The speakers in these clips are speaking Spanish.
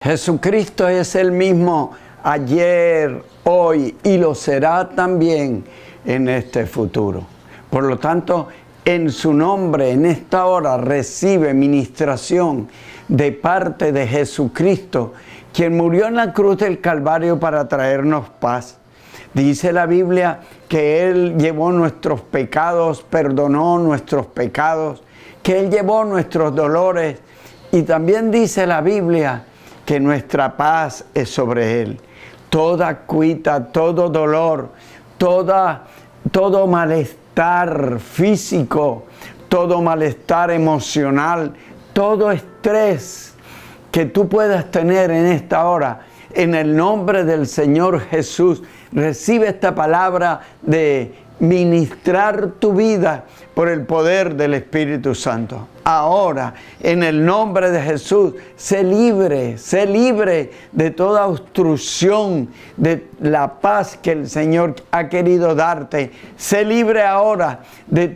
Jesucristo es el mismo ayer, hoy y lo será también en este futuro. Por lo tanto, en su nombre, en esta hora, recibe ministración de parte de Jesucristo, quien murió en la cruz del Calvario para traernos paz. Dice la Biblia que Él llevó nuestros pecados, perdonó nuestros pecados, que Él llevó nuestros dolores. Y también dice la Biblia que nuestra paz es sobre Él. Toda cuita, todo dolor, todo malestar físico, todo malestar emocional, todo estrés que tú puedas tener en esta hora, en el nombre del Señor Jesús, recibe esta palabra de ministrar tu vida por el poder del Espíritu Santo. Ahora, en el nombre de Jesús, sé libre de toda obstrucción de la paz que el Señor ha querido darte. Sé libre ahora de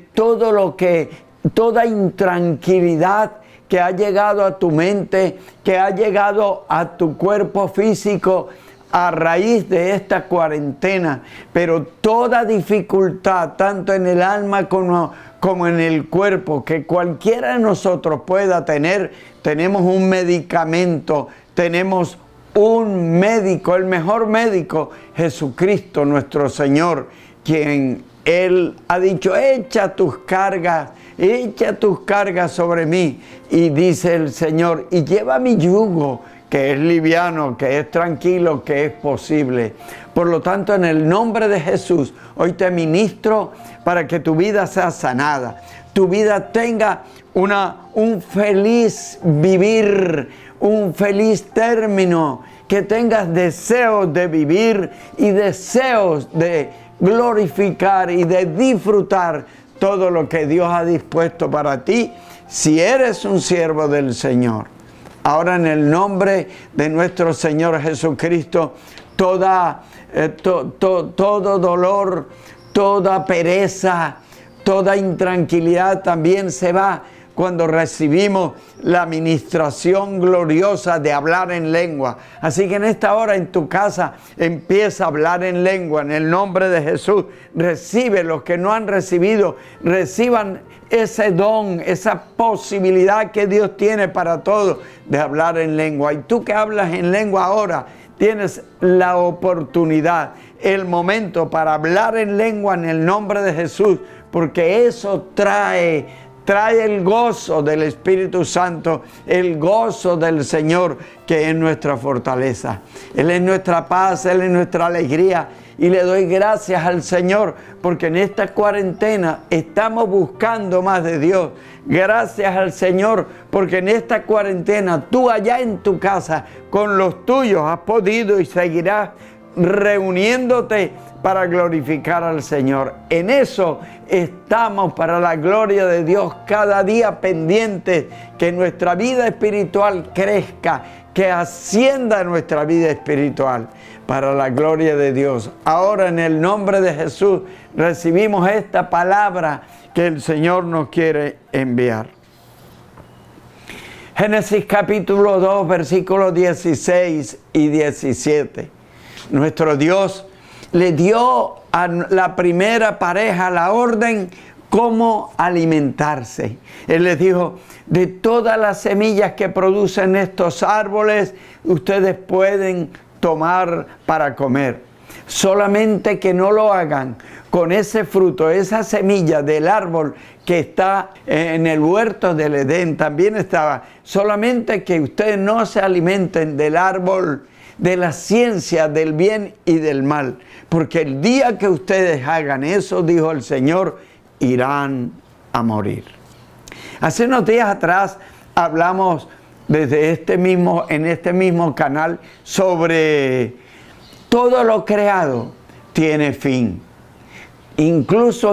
toda intranquilidad que ha llegado a tu mente, que ha llegado a tu cuerpo físico a raíz de esta cuarentena, pero toda dificultad, tanto en el alma como en el cuerpo, que cualquiera de nosotros pueda tener, tenemos un medicamento, tenemos un médico, el mejor médico, Jesucristo nuestro Señor, quien Él ha dicho, echa tus cargas sobre mí. Y dice el Señor, y lleva mi yugo, que es liviano, que es tranquilo, que es posible. Por lo tanto, en el nombre de Jesús, hoy te ministro para que tu vida sea sanada, tu vida tenga un feliz vivir, un feliz término, que tengas deseos de vivir y deseos de glorificar y de disfrutar todo lo que Dios ha dispuesto para ti, si eres un siervo del Señor. Ahora, en el nombre de nuestro Señor Jesucristo, todo dolor, toda pereza, toda intranquilidad también se va cuando recibimos la ministración gloriosa de hablar en lengua. Así que en esta hora en tu casa empieza a hablar en lengua en el nombre de Jesús. Recibe, los que no han recibido, reciban ese don, esa posibilidad que Dios tiene para todos de hablar en lengua. Y tú que hablas en lengua ahora, tienes la oportunidad, el momento para hablar en lengua en el nombre de Jesús, porque eso trae el gozo del Espíritu Santo, el gozo del Señor, que es nuestra fortaleza. Él es nuestra paz, Él es nuestra alegría. Y le doy gracias al Señor, porque en esta cuarentena estamos buscando más de Dios. Gracias al Señor, porque en esta cuarentena tú allá en tu casa, con los tuyos, has podido y seguirás reuniéndote para glorificar al Señor. En eso estamos, para la gloria de Dios, cada día pendientes que nuestra vida espiritual crezca, que ascienda nuestra vida espiritual para la gloria de Dios. Ahora, en el nombre de Jesús, recibimos esta palabra que el Señor nos quiere enviar. Génesis capítulo 2, versículos 16 y 17. Nuestro Dios le dio a la primera pareja la orden cómo alimentarse. Él les dijo, de todas las semillas que producen estos árboles, ustedes pueden tomar para comer. Solamente que no lo hagan con ese fruto, esa semilla del árbol que está en el huerto del Edén, también estaba. Solamente que ustedes no se alimenten del árbol de la ciencia del bien y del mal, porque el día que ustedes hagan eso, dijo el Señor, irán a morir. Hace unos días atrás hablamos en este mismo canal sobre todo lo creado tiene fin, incluyendo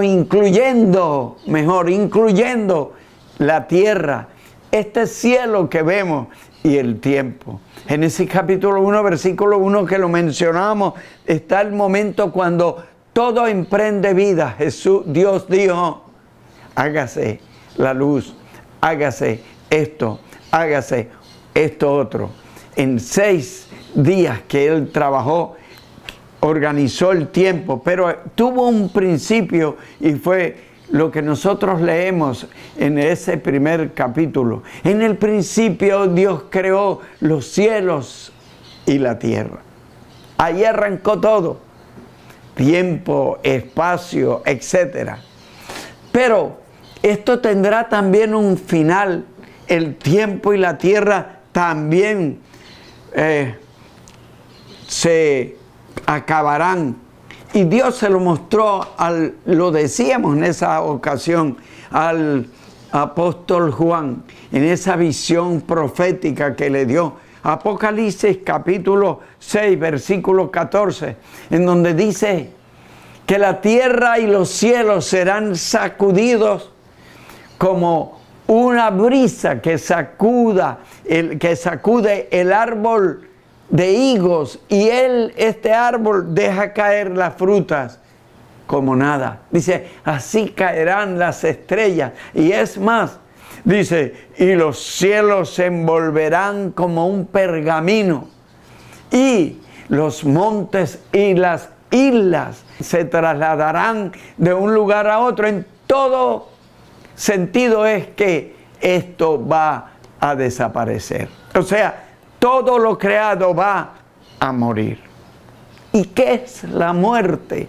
la tierra, este cielo que vemos y el tiempo. Génesis capítulo 1, versículo 1 que lo mencionamos, está el momento cuando todo emprende vida. Dios dijo, hágase la luz, hágase esto otro. en 6 días que Él trabajó, organizó el tiempo, pero tuvo un principio y fue lo que nosotros leemos en ese primer capítulo. En el principio Dios creó los cielos y la tierra. Ahí arrancó todo. Tiempo, espacio, etc. Pero esto tendrá también un final. El tiempo y la tierra también se acabarán. Y Dios se lo mostró, lo decíamos en esa ocasión, al apóstol Juan, en esa visión profética que le dio. Apocalipsis capítulo 6, versículo 14, en donde dice que la tierra y los cielos serán sacudidos como una brisa que sacude el árbol de higos, y este árbol deja caer las frutas como nada. Dice, así caerán las estrellas. Y es más, dice, y los cielos se envolverán como un pergamino, y los montes y las islas se trasladarán de un lugar a otro. En todo sentido es que esto va a desaparecer. O sea, todo lo creado va a morir. ¿Y qué es la muerte?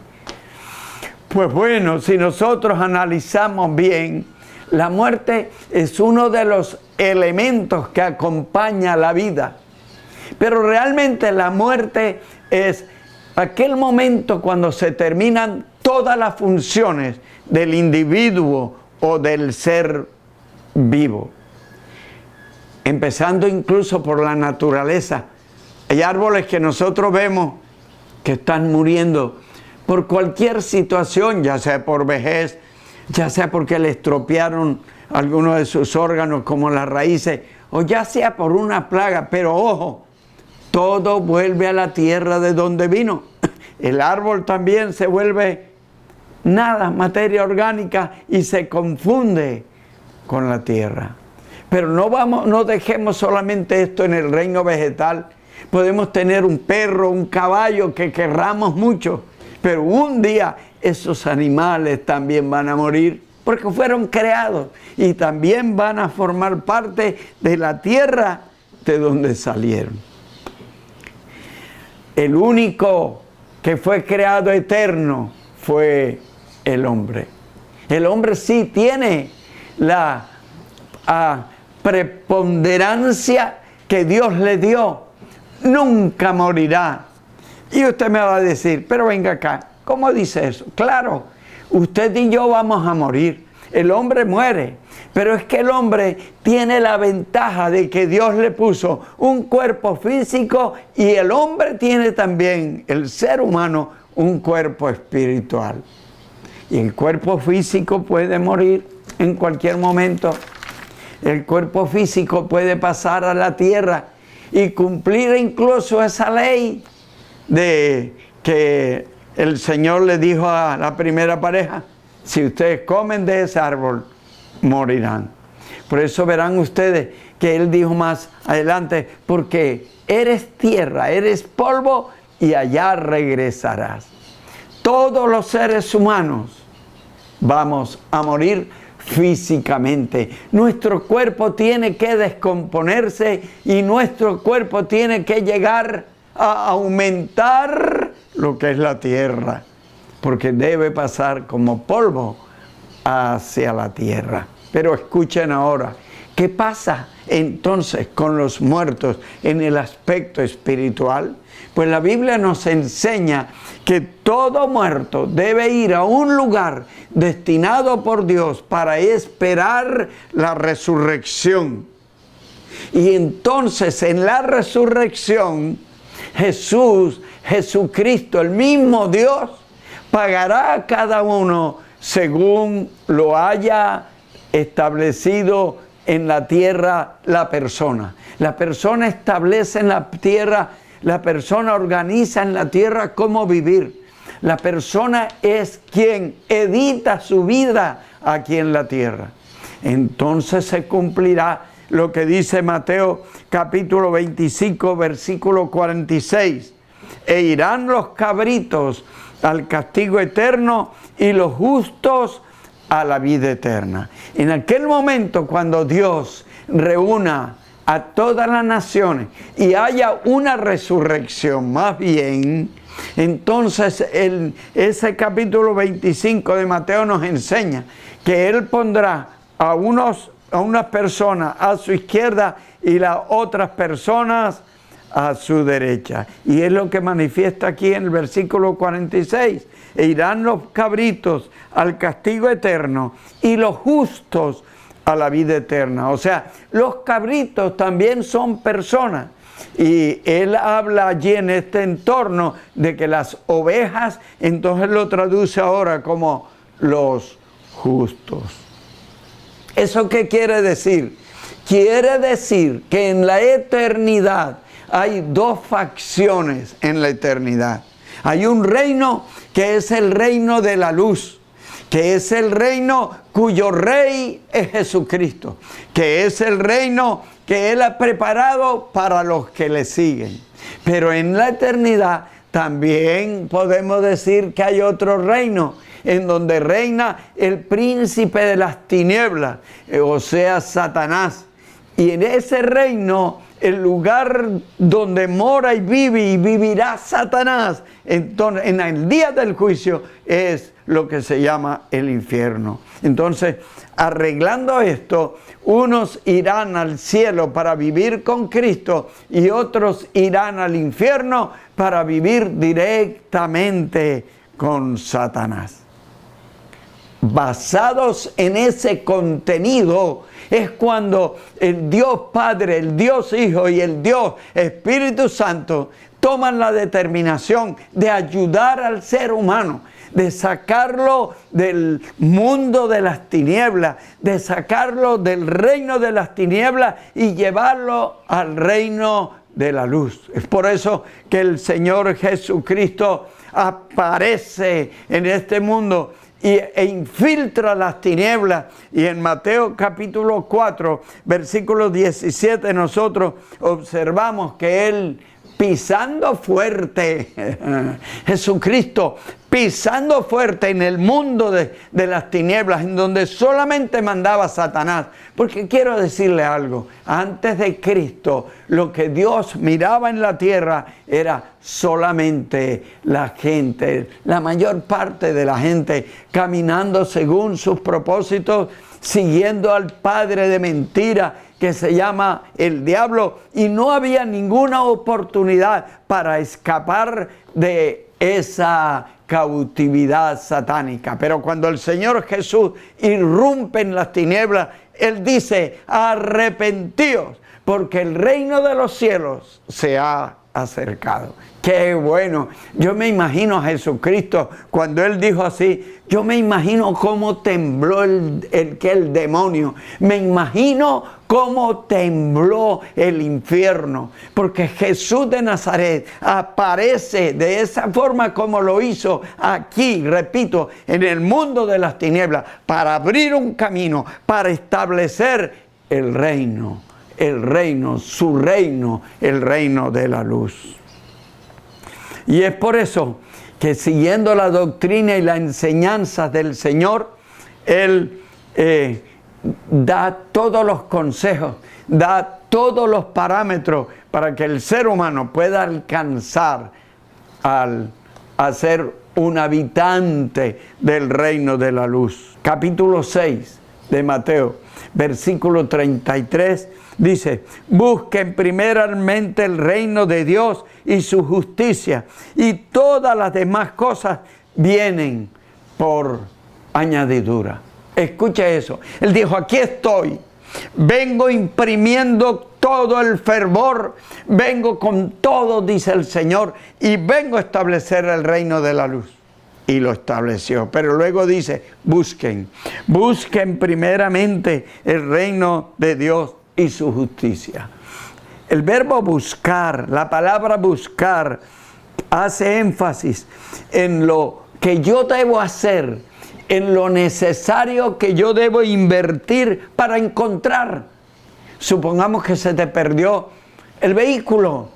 Pues bueno, si nosotros analizamos bien, la muerte es uno de los elementos que acompaña la vida. Pero realmente la muerte es aquel momento cuando se terminan todas las funciones del individuo o del ser vivo. Empezando incluso por la naturaleza. Hay árboles que nosotros vemos que están muriendo por cualquier situación, ya sea por vejez, ya sea porque le estropearon algunos de sus órganos como las raíces, o ya sea por una plaga. Pero ojo, todo vuelve a la tierra de donde vino. El árbol también se vuelve nada, materia orgánica, y se confunde con la tierra. Pero no dejemos solamente esto en el reino vegetal. Podemos tener un perro, un caballo que querramos mucho, pero un día esos animales también van a morir porque fueron creados y también van a formar parte de la tierra de donde salieron. El único que fue creado eterno fue el hombre. El hombre sí tiene la preponderancia que Dios le dio. Nunca morirá. Y usted me va a decir, pero venga acá, ¿cómo dice eso? Claro, usted y yo vamos a morir. El hombre muere, pero es que el hombre tiene la ventaja de que Dios le puso un cuerpo físico, y el hombre tiene también, el ser humano, un cuerpo espiritual. Y el cuerpo físico puede morir en cualquier momento. El cuerpo físico puede pasar a la tierra y cumplir incluso esa ley de que el Señor le dijo a la primera pareja: si ustedes comen de ese árbol, morirán. Por eso verán ustedes que Él dijo más adelante, porque eres tierra, eres polvo, y allá regresarás. Todos los seres humanos vamos a morir físicamente. Nuestro cuerpo tiene que descomponerse y nuestro cuerpo tiene que llegar a aumentar lo que es la tierra, porque debe pasar como polvo hacia la tierra. Pero escuchen ahora, ¿qué pasa entonces con los muertos en el aspecto espiritual? Pues la Biblia nos enseña que todo muerto debe ir a un lugar destinado por Dios para esperar la resurrección. Y entonces en la resurrección, Jesucristo, el mismo Dios, pagará a cada uno según lo haya establecido en la tierra la persona. La persona establece en la tierra, la persona organiza en la tierra cómo vivir. La persona es quien edita su vida aquí en la tierra. Entonces se cumplirá lo que dice Mateo capítulo 25, versículo 46. E irán los cabritos al castigo eterno y los justos a la vida eterna. En aquel momento, cuando Dios reúna a todas las naciones y haya una resurrección, más bien, entonces ese capítulo 25 de Mateo nos enseña que Él pondrá a unas personas a su izquierda y las otras personas a su derecha. Y es lo que manifiesta aquí en el versículo 46. E irán los cabritos al castigo eterno y los justos a la vida eterna. O sea, los cabritos también son personas. Y él habla allí en este entorno de que las ovejas, entonces lo traduce ahora como los justos. ¿Eso qué quiere decir? Quiere decir que en la eternidad hay dos facciones en la eternidad. Hay un reino que es el reino de la luz, que es el reino cuyo rey es Jesucristo, que es el reino que Él ha preparado para los que le siguen. Pero en la eternidad también podemos decir que hay otro reino, en donde reina el príncipe de las tinieblas, o sea, Satanás. Y en ese reino, el lugar donde mora y vive y vivirá Satanás, entonces, en el día del juicio, es lo que se llama el infierno. Entonces, arreglando esto, unos irán al cielo para vivir con Cristo y otros irán al infierno para vivir directamente con Satanás. Basados en ese contenido es cuando el Dios Padre, el Dios Hijo y el Dios Espíritu Santo toman la determinación de ayudar al ser humano, de sacarlo del mundo de las tinieblas, de sacarlo del reino de las tinieblas y llevarlo al reino de la luz. Es por eso que el Señor Jesucristo aparece en este mundo e infiltra las tinieblas. Y en Mateo capítulo 4, versículo 17, nosotros observamos que Él, pisando fuerte, Jesucristo pisando fuerte en el mundo de las tinieblas, en donde solamente mandaba Satanás. Porque quiero decirle algo, antes de Cristo, lo que Dios miraba en la tierra era solamente la gente, la mayor parte de la gente, caminando según sus propósitos, siguiendo al padre de mentira, que se llama el diablo, y no había ninguna oportunidad para escapar de esa cautividad satánica. Pero cuando el Señor Jesús irrumpe en las tinieblas, Él dice: arrepentíos, porque el reino de los cielos se ha acercado. ¡Qué bueno! Yo me imagino a Jesucristo cuando Él dijo así. Yo me imagino cómo tembló el demonio. Me imagino cómo tembló el infierno. Porque Jesús de Nazaret aparece de esa forma como lo hizo aquí, repito, en el mundo de las tinieblas, para abrir un camino, para establecer el reino, su reino, el reino de la luz. Y es por eso que, siguiendo la doctrina y la enseñanza del Señor, Él da todos los consejos, da todos los parámetros para que el ser humano pueda alcanzar a ser un habitante del reino de la luz. Capítulo 6 de Mateo, versículo 33, dice: busquen primeramente el reino de Dios y su justicia, y todas las demás cosas vienen por añadidura. Escucha eso. Él dijo: aquí estoy, vengo imprimiendo todo el fervor, vengo con todo, dice el Señor, y vengo a establecer el reino de la luz. Y lo estableció. Pero luego dice: busquen primeramente el reino de Dios y su justicia. El verbo buscar, la palabra buscar, hace énfasis en lo que yo debo hacer, en lo necesario que yo debo invertir para encontrar. Supongamos que se te perdió el vehículo.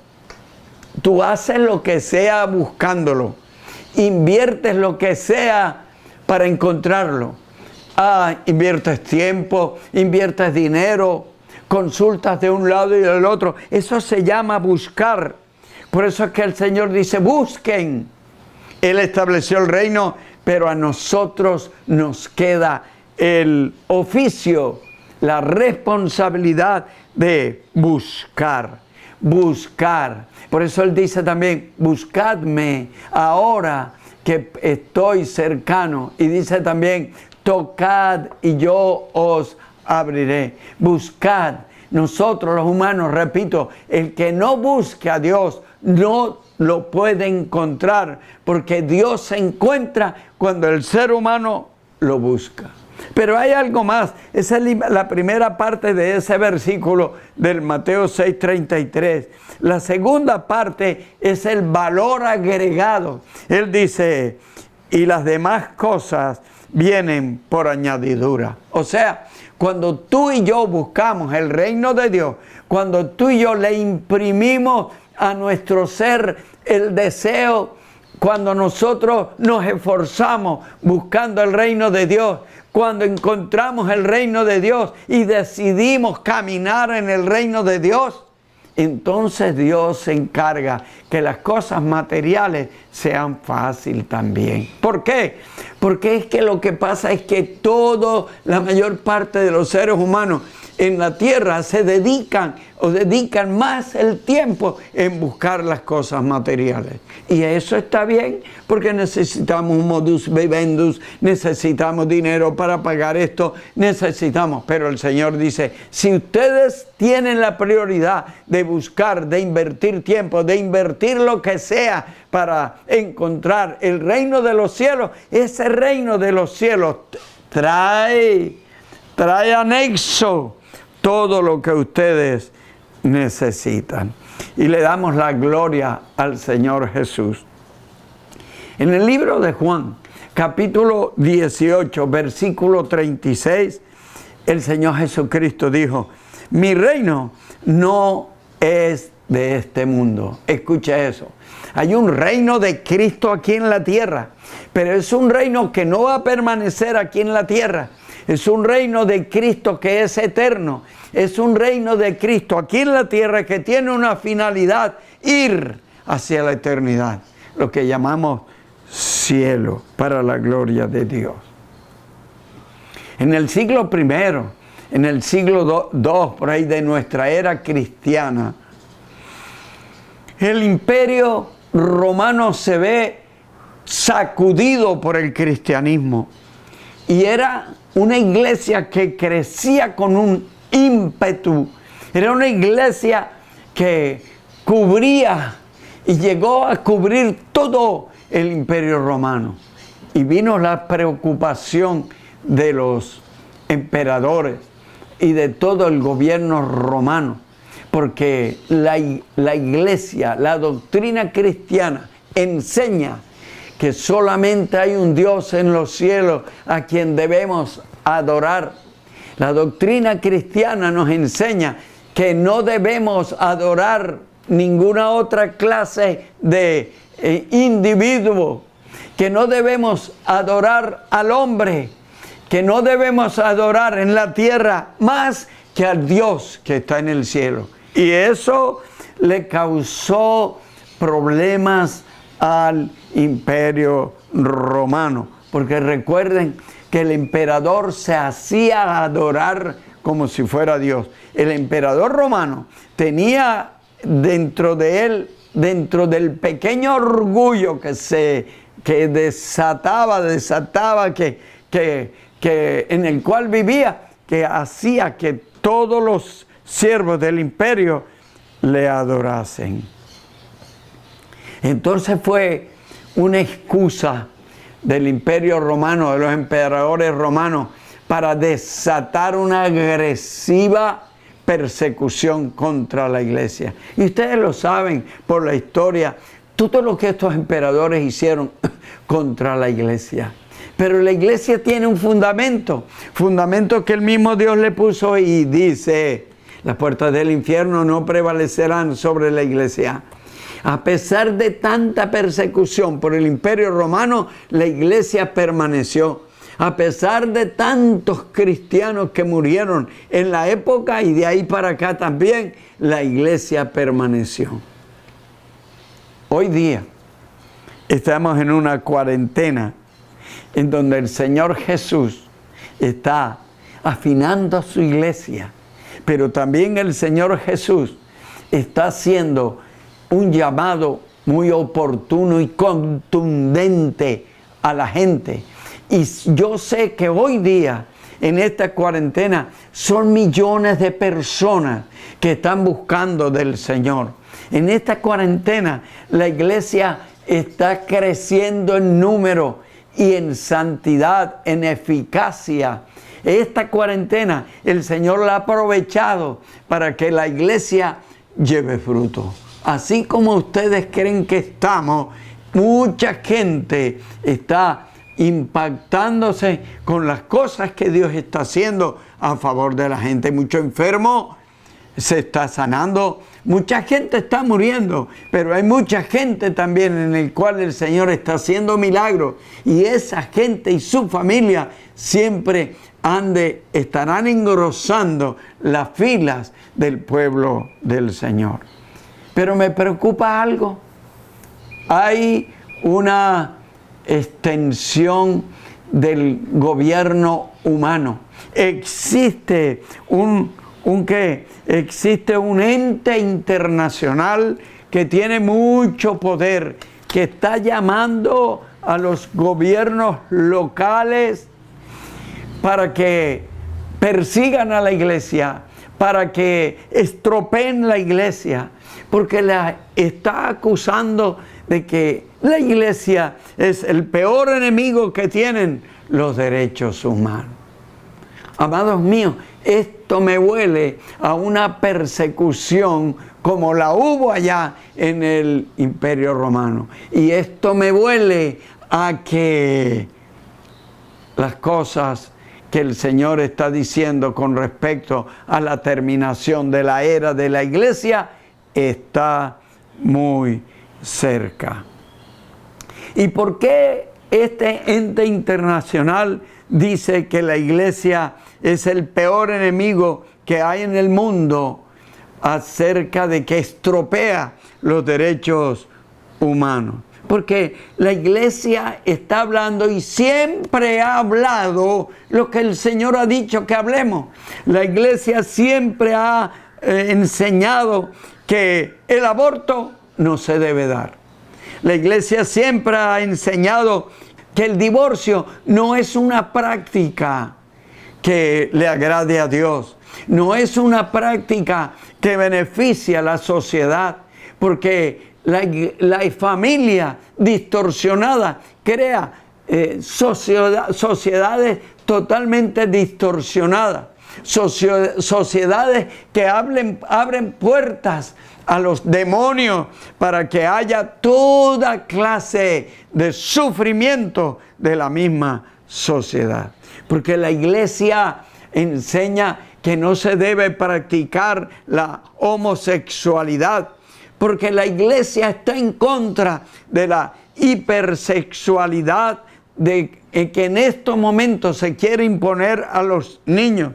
Tú haces lo que sea buscándolo. Inviertes lo que sea para encontrarlo. Inviertes tiempo, inviertes dinero, consultas de un lado y del otro. Eso se llama buscar. Por eso es que el Señor dice, busquen. Él estableció el reino, pero a nosotros nos queda el oficio, la responsabilidad de buscar. Buscar. Por eso Él dice también, buscadme ahora que estoy cercano. Y dice también, tocad y yo os abriré. Buscad. Nosotros los humanos, repito, el que no busque a Dios no lo puede encontrar, porque Dios se encuentra cuando el ser humano lo busca. Pero hay algo más. Esa es la primera parte de ese versículo del Mateo 6:33. La segunda parte es el valor agregado. Él dice, y las demás cosas vienen por añadidura. O sea, cuando tú y yo buscamos el reino de Dios, cuando tú y yo le imprimimos a nuestro ser el deseo, cuando nosotros nos esforzamos buscando el reino de Dios, cuando encontramos el reino de Dios y decidimos caminar en el reino de Dios, entonces Dios se encarga que las cosas materiales sean fáciles también. ¿Por qué? Porque es que lo que pasa es que la mayor parte de los seres humanos en la tierra se dedican más el tiempo en buscar las cosas materiales. Y eso está bien, porque necesitamos un modus vivendus, necesitamos dinero para pagar esto, pero el Señor dice, si ustedes tienen la prioridad de buscar, de invertir tiempo, de invertir lo que sea para encontrar el reino de los cielos, ese reino de los cielos trae anexo todo lo que ustedes necesitan. Y le damos la gloria al Señor Jesús. En el libro de Juan, capítulo 18, versículo 36, el Señor Jesucristo dijo, mi reino no es de este mundo. Escucha eso. Hay un reino de Cristo aquí en la tierra, pero es un reino que no va a permanecer aquí en la tierra. Es un reino de Cristo que es eterno. Es un reino de Cristo aquí en la tierra que tiene una finalidad, ir hacia la eternidad. Lo que llamamos cielo para la gloria de Dios. En el siglo I, en el siglo II, por ahí de nuestra era cristiana, el imperio romano se ve sacudido por el cristianismo. Y era una iglesia que crecía con un ímpetu. Era una iglesia que cubría y llegó a cubrir todo el imperio romano. Y vino la preocupación de los emperadores y de todo el gobierno romano, porque la iglesia, la doctrina cristiana enseña que solamente hay un Dios en los cielos a quien debemos adorar. La doctrina cristiana nos enseña que no debemos adorar ninguna otra clase de individuo, que no debemos adorar al hombre, que no debemos adorar en la tierra más que al Dios que está en el cielo. Y eso le causó problemas al imperio romano, porque recuerden que el emperador se hacía adorar como si fuera Dios. El emperador romano tenía dentro de él, dentro del pequeño orgullo que desataba, que en el cual vivía, que hacía que todos los siervos del imperio le adorasen. Entonces fue una excusa del imperio romano, de los emperadores romanos, para desatar una agresiva persecución contra la iglesia. Y ustedes lo saben por la historia, todo lo que estos emperadores hicieron contra la iglesia. Pero la iglesia tiene un fundamento que el mismo Dios le puso y dice, Las puertas del infierno no prevalecerán sobre la iglesia. A pesar de tanta persecución por el Imperio Romano, la iglesia permaneció. A pesar de tantos cristianos que murieron en la época y de ahí para acá también, la iglesia permaneció. Hoy día estamos en una cuarentena en donde el Señor Jesús está afinando su iglesia, pero también el Señor Jesús está haciendo un llamado muy oportuno y contundente a la gente. Y yo sé que hoy día, en esta cuarentena, son millones de personas que están buscando del Señor. En esta cuarentena, la iglesia está creciendo en número y en santidad, en eficacia. Esta cuarentena, el Señor la ha aprovechado para que la iglesia lleve fruto. Así como ustedes creen que estamos, mucha gente está impactándose con las cosas que Dios está haciendo a favor de la gente. Mucho enfermo se está sanando, mucha gente está muriendo, pero hay mucha gente también en el cual el Señor está haciendo milagros, y esa gente y su familia siempre estarán engrosando las filas del pueblo del Señor. Pero me preocupa algo. Hay una extensión del gobierno humano. Existe existe un ente internacional que tiene mucho poder, que está llamando a los gobiernos locales para que persigan a la iglesia, para que estropeen la iglesia, porque la está acusando de que la iglesia es el peor enemigo que tienen los derechos humanos. Amados míos, esto me huele a una persecución como la hubo allá en el Imperio Romano. Y esto me huele a que las cosas que el Señor está diciendo con respecto a la terminación de la era de la iglesia está muy cerca. ¿Y por qué este ente internacional dice que la iglesia es el peor enemigo que hay en el mundo acerca de que estropea los derechos humanos? Porque la iglesia está hablando y siempre ha hablado lo que el Señor ha dicho que hablemos. La iglesia siempre ha enseñado que el aborto no se debe dar. La iglesia siempre ha enseñado que el divorcio no es una práctica que le agrade a Dios. No es una práctica que beneficie a la sociedad, porque la familia distorsionada crea sociedades totalmente distorsionadas. Sociedades que abren puertas a los demonios para que haya toda clase de sufrimiento de la misma sociedad. Porque la iglesia enseña que no se debe practicar la homosexualidad, porque la iglesia está en contra de la hipersexualidad que en estos momentos se quiere imponer a los niños.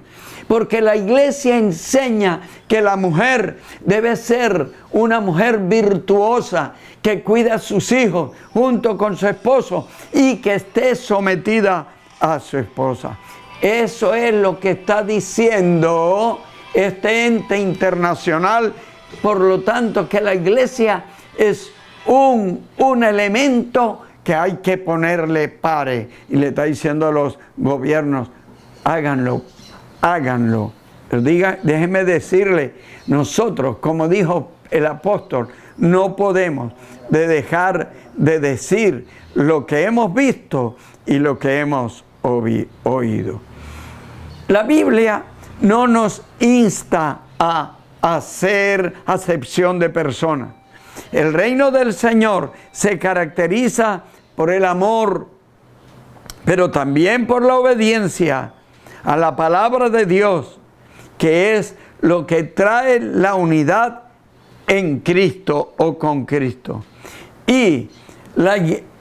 Porque la iglesia enseña que la mujer debe ser una mujer virtuosa, que cuida a sus hijos junto con su esposo y que esté sometida a su esposa. Eso es lo que está diciendo este ente internacional. Por lo tanto, que la iglesia es un elemento que hay que ponerle pare. Y le está diciendo a los gobiernos, háganlo. Pero déjenme decirle, nosotros, como dijo el apóstol, no podemos dejar de decir lo que hemos visto y lo que hemos oído. La Biblia no nos insta a hacer acepción de personas. El reino del Señor se caracteriza por el amor, pero también por la obediencia a la palabra de Dios, que es lo que trae la unidad en Cristo o con Cristo. Y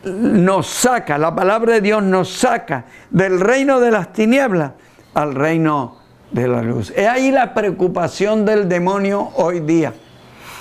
nos saca, la palabra de Dios nos saca del reino de las tinieblas al reino de la luz. Es ahí la preocupación del demonio hoy día.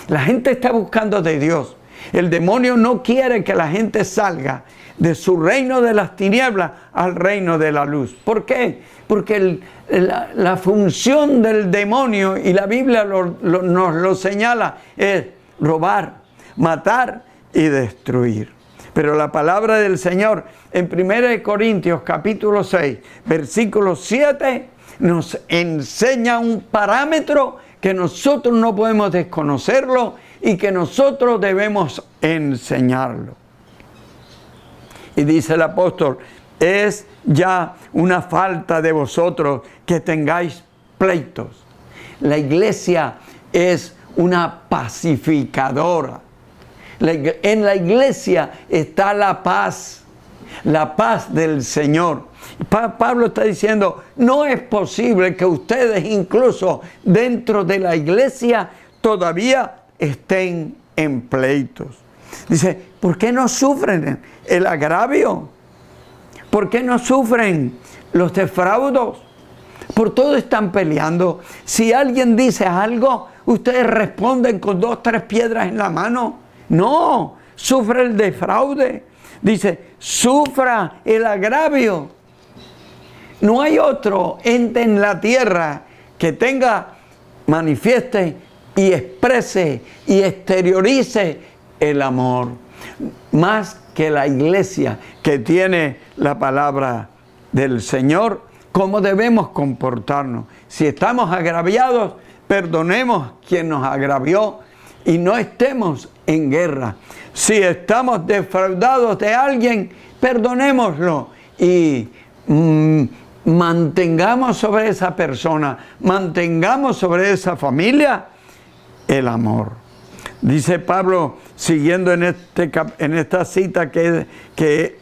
La gente está buscando de Dios. El demonio no quiere que la gente salga de su reino de las tinieblas al reino de la luz. ¿Por qué? Porque la función del demonio, y la Biblia nos lo señala, es robar, matar y destruir. Pero la palabra del Señor en 1 Corintios capítulo 6, versículo 7, nos enseña un parámetro que nosotros no podemos desconocerlo y que nosotros debemos enseñarlo. Y dice el apóstol, es ya una falta de vosotros que tengáis pleitos. La iglesia es una pacificadora. En la iglesia está la paz del Señor. Pablo está diciendo, no es posible que ustedes incluso dentro de la iglesia todavía estén en pleitos. Dice, ¿por qué no sufren el agravio? ¿Por qué no sufren los defraudos? Por todo están peleando. Si alguien dice algo, ustedes responden con 2 o 3 piedras en la mano. No, sufre el defraude. Dice, sufra el agravio. No hay otro ente en la tierra que manifieste y exprese y exteriorice el amor, más que la iglesia que tiene la palabra del Señor. ¿Cómo debemos comportarnos? Si estamos agraviados, perdonemos quien nos agravió y no estemos en guerra. Si estamos defraudados de alguien, perdonémoslo y mantengamos sobre esa persona, mantengamos sobre esa familia el amor. Dice Pablo, siguiendo en esta cita que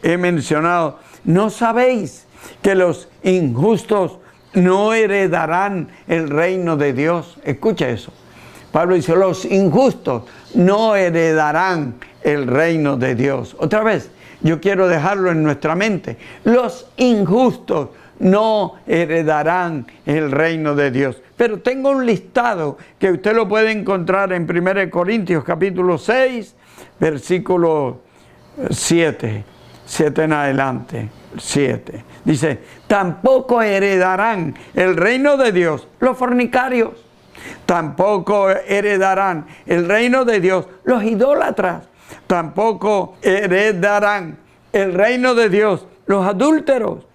he mencionado, ¿no sabéis que los injustos no heredarán el reino de Dios? Escucha eso. Pablo dice, los injustos no heredarán el reino de Dios. Otra vez, yo quiero dejarlo en nuestra mente. Los injustos no heredarán el reino de Dios. Pero tengo un listado que usted lo puede encontrar en 1 Corintios capítulo 6, versículo 7 en adelante, 7. Dice, tampoco heredarán el reino de Dios los fornicarios, tampoco heredarán el reino de Dios los idólatras, tampoco heredarán el reino de Dios los adúlteros,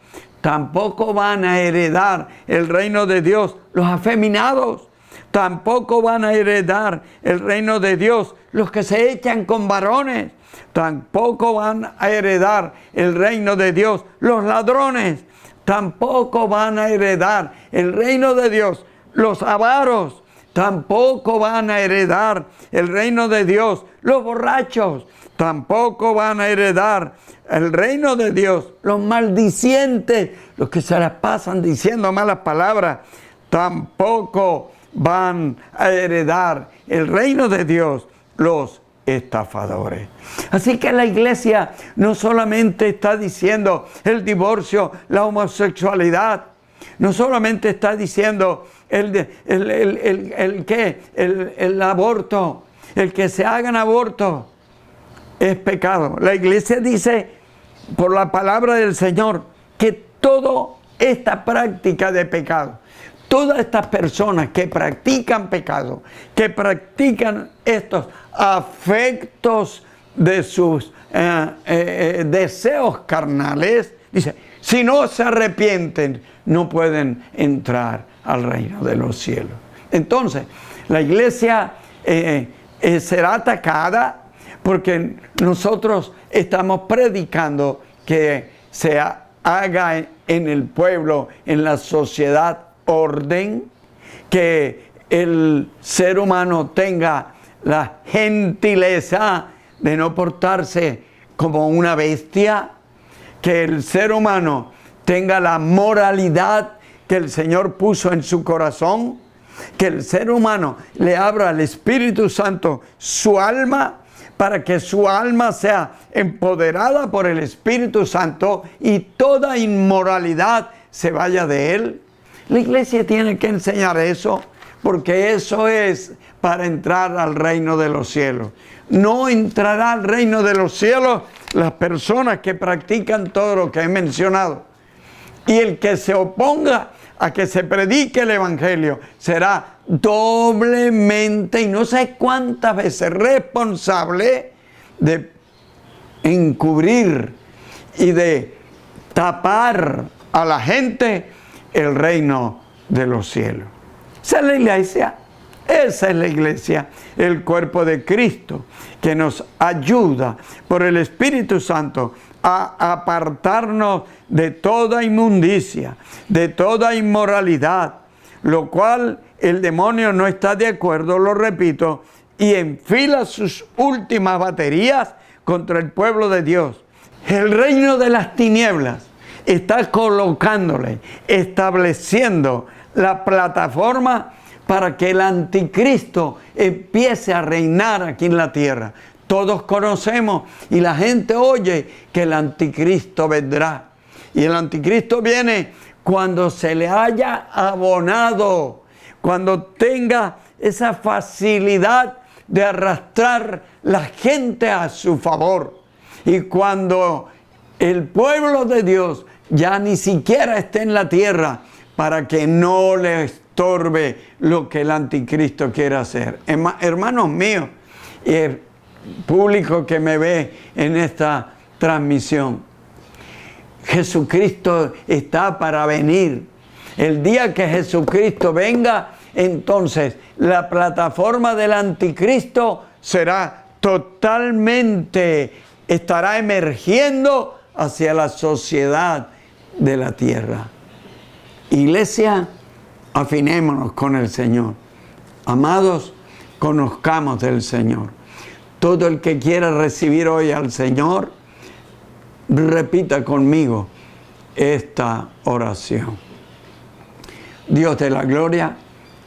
tampoco van a heredar el reino de Dios los afeminados, tampoco van a heredar el reino de Dios los que se echan con varones, tampoco van a heredar el reino de Dios los ladrones, tampoco van a heredar el reino de Dios los avaros, tampoco van a heredar el reino de Dios los borrachos, tampoco van a heredar el reino de Dios los maldicientes, los que se las pasan diciendo malas palabras, tampoco van a heredar el reino de Dios los estafadores. Así que la iglesia no solamente está diciendo el divorcio, la homosexualidad, no solamente está diciendo el aborto, el que se hagan abortos es pecado. La iglesia dice por la palabra del Señor que toda esta práctica de pecado, todas estas personas que practican pecado, que practican estos afectos de sus deseos carnales, dice, si no se arrepienten, no pueden entrar al reino de los cielos. Entonces, la iglesia será atacada porque nosotros estamos predicando que se haga en el pueblo, en la sociedad, orden, que el ser humano tenga la gentileza de no portarse como una bestia, que el ser humano tenga la moralidad que el Señor puso en su corazón, que el ser humano le abra al Espíritu Santo su alma, para que su alma sea empoderada por el Espíritu Santo y toda inmoralidad se vaya de él. La iglesia tiene que enseñar eso, porque eso es para entrar al reino de los cielos. No entrará al reino de los cielos las personas que practican todo lo que he mencionado. Y el que se oponga a que se predique el Evangelio será doblemente, y no sé cuántas veces, responsable de encubrir y de tapar a la gente el reino de los cielos. Esa es la iglesia. Esa es la iglesia, el cuerpo de Cristo, que nos ayuda por el Espíritu Santo a apartarnos de toda inmundicia, de toda inmoralidad, lo cual el demonio no está de acuerdo, lo repito, y enfila sus últimas baterías contra el pueblo de Dios. El reino de las tinieblas está colocándole, estableciendo la plataforma para que el anticristo empiece a reinar aquí en la tierra. Todos conocemos y la gente oye que el anticristo vendrá. Y el anticristo viene cuando se le haya abonado, cuando tenga esa facilidad de arrastrar la gente a su favor. Y cuando el pueblo de Dios ya ni siquiera esté en la tierra para que no le estorbe lo que el anticristo quiere hacer. Hermanos míos, y el público que me ve en esta transmisión, Jesucristo está para venir. El día que Jesucristo venga, entonces la plataforma del anticristo será totalmente, estará emergiendo hacia la sociedad de la tierra. Iglesia, afinémonos con el Señor. Amados, conozcamos del Señor. Todo el que quiera recibir hoy al Señor, repita conmigo esta oración. Dios de la gloria,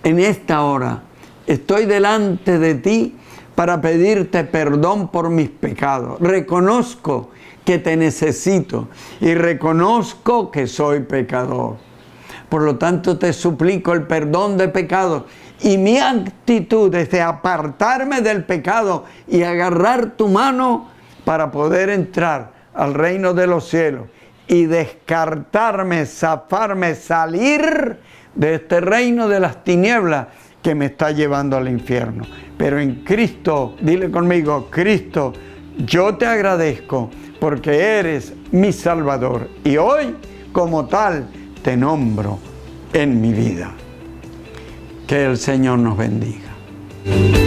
en esta hora estoy delante de ti para pedirte perdón por mis pecados. Reconozco que te necesito y reconozco que soy pecador. Por lo tanto, te suplico el perdón de pecados, y mi actitud es de apartarme del pecado y agarrar tu mano para poder entrar al reino de los cielos y descartarme, zafarme, salir de este reino de las tinieblas que me está llevando al infierno. Pero en Cristo, dile conmigo, Cristo, yo te agradezco porque eres mi Salvador y hoy, como tal, te nombro en mi vida. Que el Señor nos bendiga.